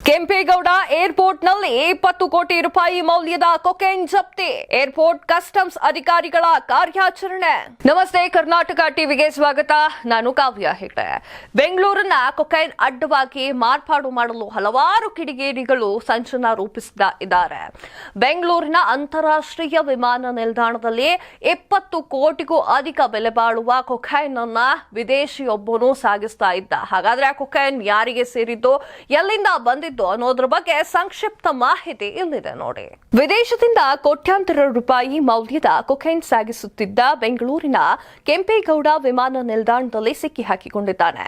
ಕೆಂಪೇಗೌಡ ಏರ್ಪೋರ್ಟ್ನಲ್ಲಿ 20 ಕೋಟಿ ರೂಪಾಯಿ ಮೌಲ್ಯದ ಕೊಕೈನ್ ಜಪ್ತಿ. ಏರ್ಪೋರ್ಟ್ ಕಸ್ಟಮ್ಸ್ ಅಧಿಕಾರಿಗಳ ಕಾರ್ಯಾಚರಣೆ. ನಮಸ್ತೆ, ಕರ್ನಾಟಕ ಟಿವಿಗೆ ಸ್ವಾಗತ. ನಾನು ಕಾವ್ಯ ಹೆಗ್ಡೆ. ಬೆಂಗಳೂರಿನ ಕೊಕೈನ್ ಅಡ್ಡವಾಗಿ ಮಾರ್ಪಾಡು ಮಾಡಲು ಹಲವಾರು ಕಿಡಿಗೇಡಿಗಳು ಸಂಚಲನ ರೂಪಿಸಿದ್ದಾರೆ. ಬೆಂಗಳೂರಿನ ಅಂತಾರಾಷ್ಟ್ರೀಯ ವಿಮಾನ ನಿಲ್ದಾಣದಲ್ಲಿ 20 ಕೋಟಿಗೂ ಅಧಿಕ ಬೆಲೆ ಬಾಳುವ ಕೊಕೈನ್ ಅನ್ನ ವಿದೇಶಿಯೊಬ್ಬನು ಸಾಗಿಸ್ತಾ ಇದ್ದ. ಹಾಗಾದ್ರೆ ಆ ಕೊಕೈನ್ ಯಾರಿಗೆ ಸೇರಿದ್ದು, ಎಲ್ಲಿಂದ ಬಂದಿದ್ದು ಅನ್ನೋದ್ರ ಬಗ್ಗೆ ಸಂಕ್ಷಿಪ್ತ ಮಾಹಿತಿ ಇಲ್ಲಿದೆ ನೋಡಿ. ವಿದೇಶದಿಂದ ಕೋಟ್ಯಾಂತರ ರೂಪಾಯಿ ಮೌಲ್ಯದ ಕೊಕೈನ್ ಸಾಗಿಸುತ್ತಿದ್ದ ಬೆಂಗಳೂರಿನ ಕೆಂಪೇಗೌಡ ವಿಮಾನ ನಿಲ್ದಾಣದಲ್ಲಿ ಸಿಕ್ಕಿ ಹಾಕಿಕೊಂಡಿದ್ದಾನೆ.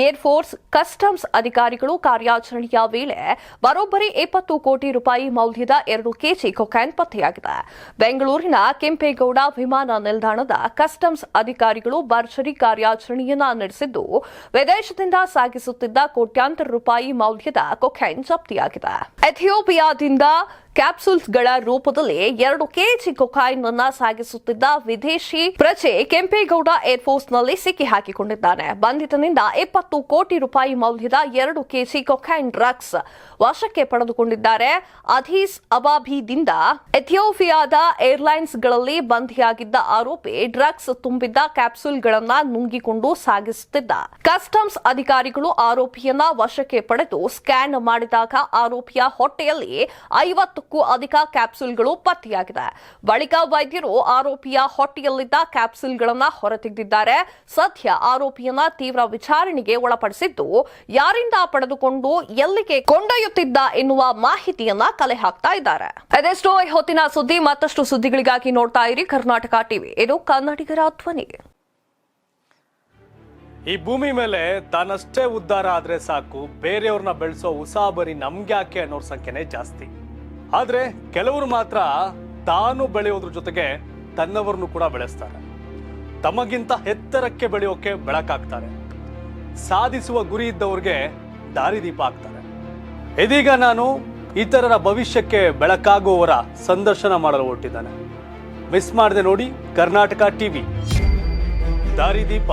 ಏರ್ಫೋರ್ಸ್ ಕಸ್ಟಮ್ಸ್ ಅಧಿಕಾರಿಗಳು ಕಾರ್ಯಾಚರಣೆಯ ವೇಳೆ ಬರೋಬ್ಬರಿ 20 ಕೋಟಿ ರೂಪಾಯಿ ಮೌಲ್ಯದ 2 ಕೆಜಿ ಕೊಕೈನ್ ಪತ್ತೆಯಾಗಿದೆ. ಬೆಂಗಳೂರಿನ ಕೆಂಪೇಗೌಡ ವಿಮಾನ ನಿಲ್ದಾಣದ ಕಸ್ಟಮ್ಸ್ ಅಧಿಕಾರಿಗಳು ಭರ್ಜರಿ ಕಾರ್ಯಾಚರಣೆಯನ್ನ ನಡೆಸಿದ್ದು, ವಿದೇಶದಿಂದ ಸಾಗಿಸುತ್ತಿದ್ದ ಕೋಟ್ಯಾಂತರ ರೂಪಾಯಿ ಮೌಲ್ಯದ ಕೊಕೈನ್ ಜಪ್ತಿಯಾಗಿದೆ. ಎಥಿಯೋಪಿಯಾದಿಂದ ಕ್ಯಾಪ್ಸೂಲ್ಸ್ಗಳ ರೂಪದಲ್ಲಿ 2 ಕೆಜಿ ಕೊಕೈನ್ ಅನ್ನ ಸಾಗಿಸುತ್ತಿದ್ದ ವಿದೇಶಿ ಪ್ರಜೆ ಕೆಂಪೇಗೌಡ ಏರ್ಫೋರ್ಸ್ನಲ್ಲಿ ಸಿಕ್ಕಿ ಹಾಕಿಕೊಂಡಿದ್ದಾನೆ. ಬಂಧಿತನಿಂದ 20 ಕೋಟಿ ರೂಪಾಯಿ ಮೌಲ್ಯದ 2 ಕೆಜಿ ಕೊಕೈನ್ ಡ್ರಗ್ಸ್ ವಶಕ್ಕೆ ಪಡೆದುಕೊಂಡಿದ್ದಾರೆ. ಅಧೀಸ್ ಅಬಾಬಿದಿಂದ ಎಥಿಯೋಪಿಯಾದ ಏರ್ಲೈನ್ಸ್ಗಳಲ್ಲಿ ಬಂಧಿಯಾಗಿದ್ದ ಆರೋಪಿ ಡ್ರಗ್ಸ್ ತುಂಬಿದ್ದ ಕ್ಯಾಪ್ಸೂಲ್ಗಳನ್ನ ನುಂಗಿಕೊಂಡು ಸಾಗಿಸುತ್ತಿದ್ದ. ಕಸ್ಟಮ್ಸ್ ಅಧಿಕಾರಿಗಳು ಆರೋಪಿಯನ್ನ ವಶಕ್ಕೆ ಪಡೆದು ಸ್ಕ್ಯಾನ್ ಮಾಡಿದಾಗ ಆರೋಪಿಯ ಹೊಟ್ಟೆಯಲ್ಲಿ 50ಕ್ಕೂ ಅಧಿಕ ಕ್ಯಾಪ್ಸೂಲ್ಗಳು ಪತ್ತೆಯಾಗಿದೆ. ಬಳಿಕ ವೈದ್ಯರು ಆರೋಪಿಯ ಹೊಟ್ಟೆಯಲ್ಲಿದ್ದ ಕ್ಯಾಪ್ಸೂಲ್ಗಳನ್ನ ಹೊರತೆಗೆದಿದ್ದಾರೆ. ಸದ್ಯ ಆರೋಪಿಯನ್ನ ತೀವ್ರ ವಿಚಾರಣೆಗೆ ಒಳಪಡಿಸಿದ್ದು, ಯಾರಿಂದ ಪಡೆದುಕೊಂಡು ಎಲ್ಲಿಗೆ ಕೊಂಡೊಯ್ಯುತ್ತಿದ್ದ ಎನ್ನುವ ಮಾಹಿತಿಯನ್ನ ಕಲೆ ಹಾಕ್ತಾ ಇದ್ದಾರೆ. ಅದೆಷ್ಟೋ ಹೊತ್ತಿನ ಸುದ್ದಿ. ಮತ್ತಷ್ಟು ಸುದ್ದಿಗಳಿಗಾಗಿ ನೋಡ್ತಾ ಇರಿ ಕರ್ನಾಟಕ ಟಿವಿ. ಇದು ಕನ್ನಡಿಗರ ಧ್ವನಿ. ಈ ಭೂಮಿ ಮೇಲೆ ತಾನಷ್ಟೇ ಉದ್ಧಾರ ಆದ್ರೆ ಸಾಕು, ಬೇರೆಯವ್ರನ್ನ ಬೆಳೆಸೋ ಉಸಾಬರಿ ನಮ್ಗ್ಯಾಕೆ ಅನ್ನೋರ್ ಸಂಖ್ಯೆನೇ ಜಾಸ್ತಿ. ಆದ್ರೆ ಕೆಲವರು ಮಾತ್ರ ತಾನು ಬೆಳೆಯೋದ್ರ ಜೊತೆಗೆ ತನ್ನವರನ್ನು ಕೂಡ ಬೆಳೆಸ್ತಾರೆ. ತಮಗಿಂತ ಎತ್ತರಕ್ಕೆ ಬೆಳೆಯೋಕೆ ಬೆಳಕಾಗ್ತಾರೆ. ಸಾಧಿಸುವ ಗುರಿ ಇದ್ದವ್ರಿಗೆ ದಾರಿದೀಪ ಆಗ್ತಾರೆ. ಇದೀಗ ನಾನು ಇತರರ ಭವಿಷ್ಯಕ್ಕೆ ಬೆಳಕಾಗುವವರ ಸಂದರ್ಶನ ಮಾಡಲು ಹೊರಟಿದ್ದಾನೆ. ಮಿಸ್ ಮಾಡದೆ ನೋಡಿ ಕರ್ನಾಟಕ ಟಿವಿ ದಾರಿದೀಪ.